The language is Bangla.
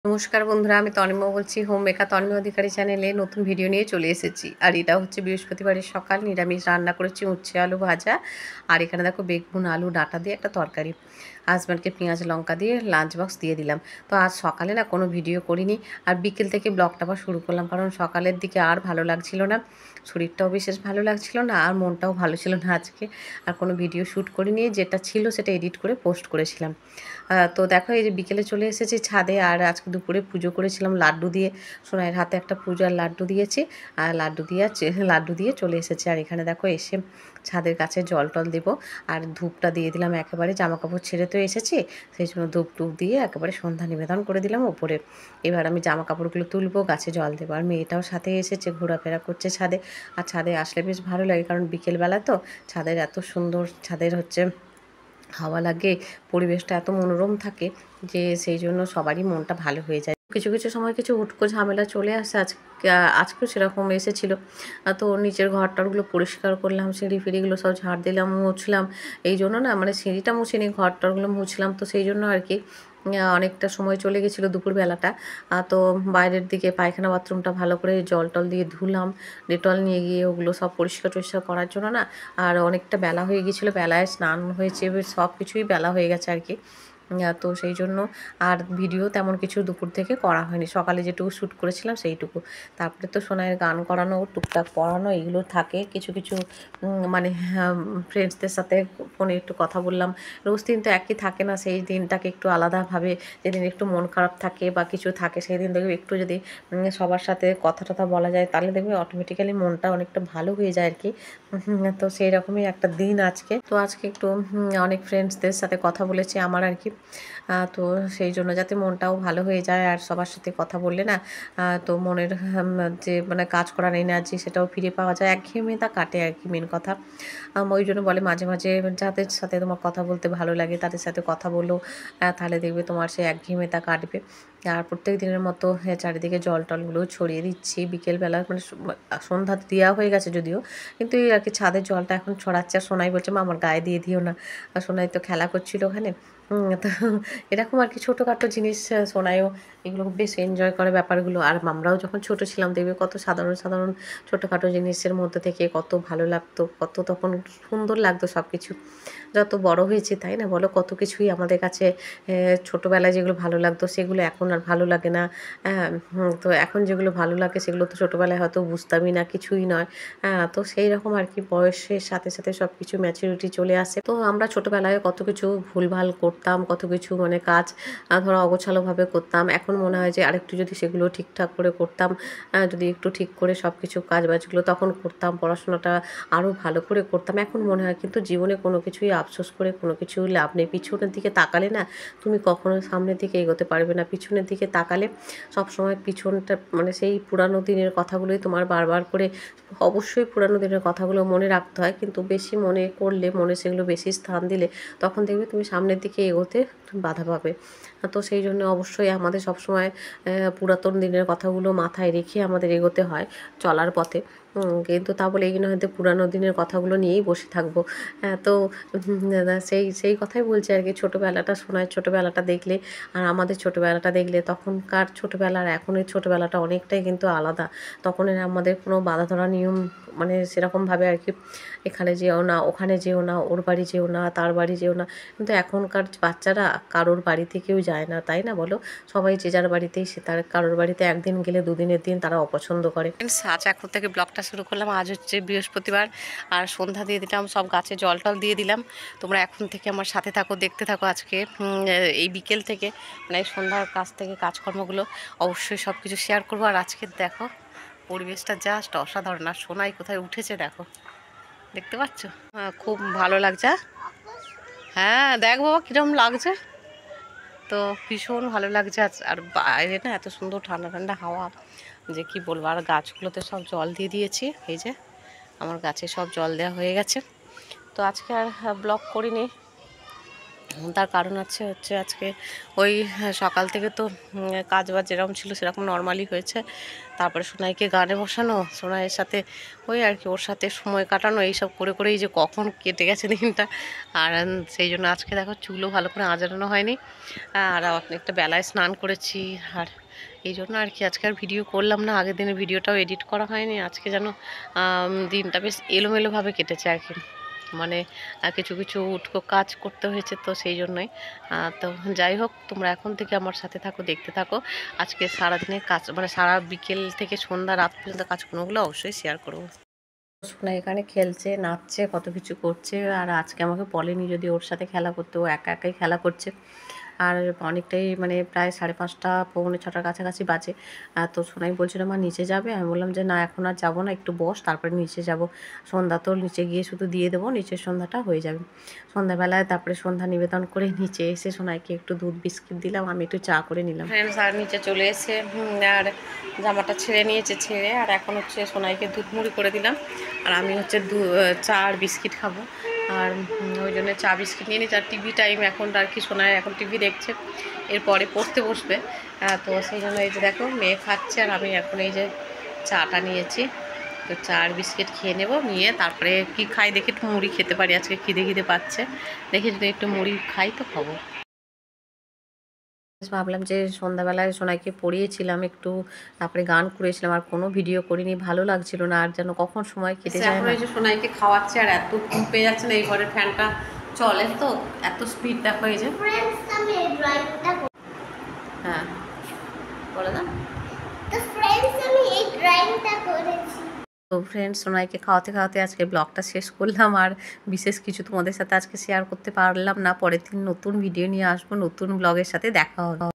নমস্কার বন্ধুরা, আমি তনিমা বলছি। হোম মেকার তনিমা অধিকারী চ্যানেলে নতুন ভিডিও নিয়ে চলে এসেছি। আর এটা হচ্ছে বৃহস্পতিবারের সকাল। নিরামিষ রান্না করেছি উচ্ছে আলু ভাজা। আর এখানে দেখো বেগুন আলু ডাঁটা দিয়ে একটা তরকারি। হাজব্যান্ডকে পেঁয়াজ লঙ্কা দিয়ে লাঞ্চ বক্স দিয়ে দিলাম। তো আজ সকালে না কোনো ভিডিও করিনি। আর বিকেল থেকে ব্লগটা আবার শুরু করলাম, কারণ সকালের দিকে আর ভালো লাগছিল না, শরীরটাও বিশেষ ভালো লাগছিল না, আর মনটাও ভালো ছিল না আজকে। আর কোনো ভিডিও শ্যুট করিনি, যেটা ছিল সেটা এডিট করে পোস্ট করেছিলাম। তো দেখো এই যে বিকেলে চলে এসেছি ছাদে। আর আজকে দুপুরে পুজো করেছিলাম লাড্ডু দিয়ে। সোনাইয়ের হাতে একটা পূজার লাড্ডু দিয়েছি। আর লাড্ডু দিয়ে চলে এসেছি। আর এখানে দেখো এসে ছাদের কাছে জল টল দেবো। আর ধূপটা দিয়ে দিলাম একেবারে, জামা কাপড় ছেড়ে তো এসেছি, সেই জন্য ধূপ টুপ দিয়ে একেবারে সন্ধ্যা নিবেদন করে দিলাম ওপরে। এবার আমি জামা কাপড়গুলো তুলবো, গাছে জল দেবো। আর মেয়েটাও সাথে এসেছে, ঘোরাফেরা করছে ছাদে। আর ছাদে আসলে বেশ ভালো লাগে, কারণ বিকেলবেলা তো ছাদের এত সুন্দর, ছাদের হচ্ছে হাওয়া লাগে, পরিবেশটা এত মনোরম থাকে যে সেই জন্য সবারই মনটা ভালো হয়ে যায়। কিছু কিছু সময় কিছু হুটকো ঝামেলা চলে আসে। আজকেও সেরকম এসেছিলো। তো নিচের ঘরটারগুলো পরিষ্কার করলাম, সিঁড়ি ফিড়িগুলো সব ঝাড় দিলাম, মুছলাম। এই জন্য না, মানে সিঁড়িটা মুছিনি, ঘরটারগুলো মুছলাম। তো সেই জন্য আর কি অনেকটা সময় চলে গেছিলো দুপুরবেলাটা। তো বাইরের দিকে পায়খানা বাথরুমটা ভালো করে জল টল দিয়ে ধুলাম, ডেটল নিয়ে গিয়ে ওগুলো সব পরিষ্কার টরিষ্কার করার জন্য না। আর অনেকটা বেলা হয়ে গিয়েছিলো, বেলায় স্নান হয়েছে, সব কিছুই বেলা হয়ে গেছে আর কি। তো সেই জন্য আর ভিডিও তেমন কিছু দুপুর থেকে করা হয়নি। সকালে যেটুকু শ্যুট করেছিলাম সেইটুকু। তারপরে তো সোনাইয়ের গান করানো, টুকটাক পড়ানো, এগুলো থাকে। কিছু কিছু মানে ফ্রেন্ডসদের সাথে ফোনে একটু কথা বললাম। রোজ দিন তো একই থাকে না, সেই দিনটাকে একটু আলাদাভাবে, যেদিন একটু মন খারাপ থাকে বা কিছু থাকে, সেই দিন দেখবে একটু যদি সবার সাথে কথা টথা বলা যায়, তাহলে দেখবে অটোমেটিক্যালি মনটা অনেকটা ভালো হয়ে যায় আর কি। তো সেই রকমই একটা দিন আজকে। তো আজকে একটু অনেক ফ্রেন্ডসদের সাথে কথা বলেছি আমার আর কি। তো সেই জন্য যাতে মনটাও ভালো হয়ে যায়, আর সবার সাথে কথা বললে না তো মনের যে মানে কাজ করার এনার্জি সেটাও ফিরে পাওয়া যায়, একঘেয়েমিটা কাটে আর কি, মেন কথা। ওই জন্য বলে মাঝে মাঝে যাদের সাথে তোমার কথা বলতে ভালো লাগে তাদের সাথে কথা বলো, তাহলে দেখবে তোমার সেই একঘেয়েমিটা কাটবে। আর প্রত্যেক দিনের মতো চারিদিকে জল টলগুলোও ছড়িয়ে দিচ্ছি বিকেলবেলা, মানে সন্ধ্যা দেওয়া হয়ে গেছে যদিও, কিন্তু এই আর কি ছাদের জলটা এখন ছড়াচ্ছে। আর সোনাই বলছে, মা আমার গায়ে দিয়ে দিও না। আর সোনাই তো খেলা করছিল ওখানে। তো এরকম আর কি ছোটোখাটো জিনিস সোনাইও এগুলো বেশ এনজয় করে ব্যাপারগুলো। আর আমরাও যখন ছোটো ছিলাম দেখবে কত সাধারণ সাধারণ ছোটোখাটো জিনিসের মধ্যে থেকে কত ভালো লাগতো, কত তখন সুন্দর লাগতো সব কিছু। যত বড় হয়েছি তাই না বলো, কত কিছুই আমাদের কাছে ছোটোবেলায় যেগুলো ভালো লাগতো সেগুলো এখন আর ভালো লাগে না। তো এখন যেগুলো ভালো লাগে সেগুলো তো ছোটোবেলায় হয়তো বুঝতামই না, কিছুই নয়। তো সেই রকম আর কি, বয়সের সাথে সাথে সব কিছু ম্যাচুরিটি চলে আসে। তো আমরা ছোটোবেলায় কত কিছু ভুলভাল করতাম, কত কিছু মানে কাজ ধরো অগোছালোভাবে করতাম। এখন মনে হয় যে আরেকটু যদি সেগুলো ঠিকঠাক করে করতাম, যদি একটু ঠিক করে সব কিছু কাজ বাজগুলো তখন করতাম, পড়াশোনাটা আরও ভালো করে করতাম। এখন মনে হয় কিন্তু জীবনে কোনো কিছুই আফসোস করে কোনো কিছু লাভ নেই। পিছনের দিকে তাকালে না তুমি কখনো সামনের দিকে এগোতে পারবে না। পিছনের দিকে তাকালে সবসময় পিছনটা মানে সেই পুরানো দিনের কথাগুলোই তোমার বারবার করে, অবশ্যই পুরানো দিনের কথাগুলো মনে রাখতে হয়, কিন্তু বেশি মনে করলে, মনে সেগুলো বেশি স্থান দিলে তখন দেখবে তুমি সামনের দিকে এগোতে তুমি বাধা পাবে। তো সেই জন্য অবশ্যই আমাদের সবসময় পুরাতন দিনের কথাগুলো মাথায় রেখে আমাদের এগোতে হয় চলার পথে। কিন্তু তা বলে এই নয় যে পুরানো দিনের কথাগুলো নিয়েই বসে থাকবো। তো সেই কথাই বলছি আর কি। ছোটোবেলাটা, সোনার ছোটোবেলাটা দেখলে আর আমাদের ছোটোবেলাটা দেখলে, তখনকার ছোটোবেলা আর এখনের ছোটোবেলাটা অনেকটাই কিন্তু আলাদা। তখনের আমাদের কোনো বাঁধা ধরা নিয়ম মানে সেরকমভাবে আর কি, এখানে যেও না, ওখানে যেও না, ওর বাড়ি যেও না, তার বাড়ি যেও না। কিন্তু এখনকার বাচ্চারা কারোর বাড়িতে কেউ যায় না, তাই না বলো? সবাই যে যার বাড়িতেই, সে তার কারোর বাড়িতে একদিন গেলে দুদিনের দিন তারা অপছন্দ করে। আজ এখন থেকে ব্লগটা শুরু করলাম। আজ হচ্ছে বৃহস্পতিবার, আর সন্ধ্যা দিয়ে দিলাম, সব গাছে জল টল দিয়ে দিলাম। তোমরা এখন থেকে আমার সাথে থাকো, দেখতে থাকো আজকে এই বিকেল থেকে, মানে সন্ধ্যার কাছ থেকে কাজকর্মগুলো অবশ্যই সব কিছু শেয়ার করবো। আর আজকে দেখো পরিবেশটা জাস্ট অসাধারণ। আর সোনাই কোথায় উঠেছে দেখো, দেখতে পাচ্ছ? খুব ভালো লাগছে। হ্যাঁ দেখ বাবা কিরম লাগছে। তো ভীষণ ভালো লাগছে আজ। আর বাইরে না এত সুন্দর ঠান্ডা ঠান্ডা হাওয়া যে কি বলবো। আর গাছগুলোতে সব জল দিয়ে দিয়েছি, এই যে আমার গাছে সব জল দেওয়া হয়ে গেছে। তো আজকে আর ব্লগ করিনি, তার কারণ হচ্ছে আজকে ওই সকাল থেকে তো কাজ বাজ যেরকম ছিল সেরকম নর্মালি হয়েছে। তারপরে সোনাইকে গানে বসানো, সোনাইয়ের সাথে ওই আর কি ওর সাথে সময় কাটানো, এইসব করে করেই যে কখন কেটে গেছে দিনটা। আর সেই জন্য আজকে দেখো চুলও ভালো করে আঁচড়ানো হয়নি, আর একটা বেলায় স্নান করেছি। আর এই জন্য আর কি আজকে আর ভিডিও করলাম না, আগের দিনের ভিডিওটাও এডিট করা হয়নি। আজকে যেন দিনটা বেশ এলোমেলোভাবে কেটেছে আর কি, মানে কিছু কিছু উটকো কাজ করতে হয়েছে, তো সেই জন্যই। তো যাই হোক, তোমরা এখন থেকে আমার সাথে থাকো, দেখতে থাকো। আজকে সারাদিনের কাজ, মানে সারা বিকেল থেকে সন্ধ্যা রাত পর্যন্ত কাজকর্মগুলো অবশ্যই শেয়ার করবো। সোনা এখানে খেলছে, নাচছে, কত কিছু করছে। আর আজকে আমাকে বলেনি যদি ওর সাথে খেলা করতে, ও একা একাই খেলা করছে। আর অনেকটাই মানে প্রায় 5:30 পৌনে 6টার কাছাকাছি বাজে। তো সোনাই বলছিল মা নিচে যাবে, আমি বললাম যে না এখন আর যাবো না, একটু বস, তারপরে নিচে যাব। সন্ধ্যা তো নিচে গিয়ে শুধু দিয়ে দেবো, নিচের সন্ধ্যাটা হয়ে যাবে। সন্ধ্যাবেলায় তারপরে সন্ধ্যা নিবেদন করে নিচে এসে সোনাইকে একটু দুধ বিস্কিট দিলাম, আমি একটু চা করে নিলাম। ফ্রেন্ডস আর নিচে চলে এসে আর জামাটা ছেড়ে নিয়েছে, ছেড়ে আর এখন হচ্ছে সোনাইকে দুধ মুড়ি করে দিলাম। আর আমি হচ্ছে চা আর বিস্কিট খাবো। আর ওই জন্য চা বিস্কিট নিয়ে নিচ্ছি। আর টিভি টাইম এখন আর কি, সোনায় এখন টিভি দেখছে, এরপরে পড়তে বসবে। তো সেই জন্য এই যে দেখো মেয়ে খাচ্ছে, আর আমি এখন এই যে চাটা নিয়েছি। তো চা আর বিস্কিট খেয়ে নেব, নিয়ে তারপরে কি খাই দেখি, একটু মুড়ি খেতে পারি, আজকে খিদে পাচ্ছে, দেখি যদি একটু মুড়ি খাই তো খাবো। ভাবলাম যে সন্ধ্যাবেলায় সোনাইকে পড়িয়েছিলাম একটু, তারপরে গান করেছিলাম, আর কোনো ভিডিও করিনি, ভালো লাগছিল না, আর যেন কখন সময় কেটে যায় না। এই যে সোনাইকে খাওয়াচ্ছে, আর এত ঘুম পেয়ে যাচ্ছে না, এই ঘরের ফ্যানটা চলে তো এত স্পিড দেখো। এই যে হ্যাঁ বলে না, তো ফ্রেন্ডস সোনাইকে খাওয়াতে খাওয়াতে আজকে ব্লগটা শেষ করলাম। আর বিশেষ কিছু তোমাদের সাথে আজকে শেয়ার করতে পারলাম না। পরের দিন নতুন ভিডিও নিয়ে আসবো, নতুন ব্লগের সাথে দেখা হবে।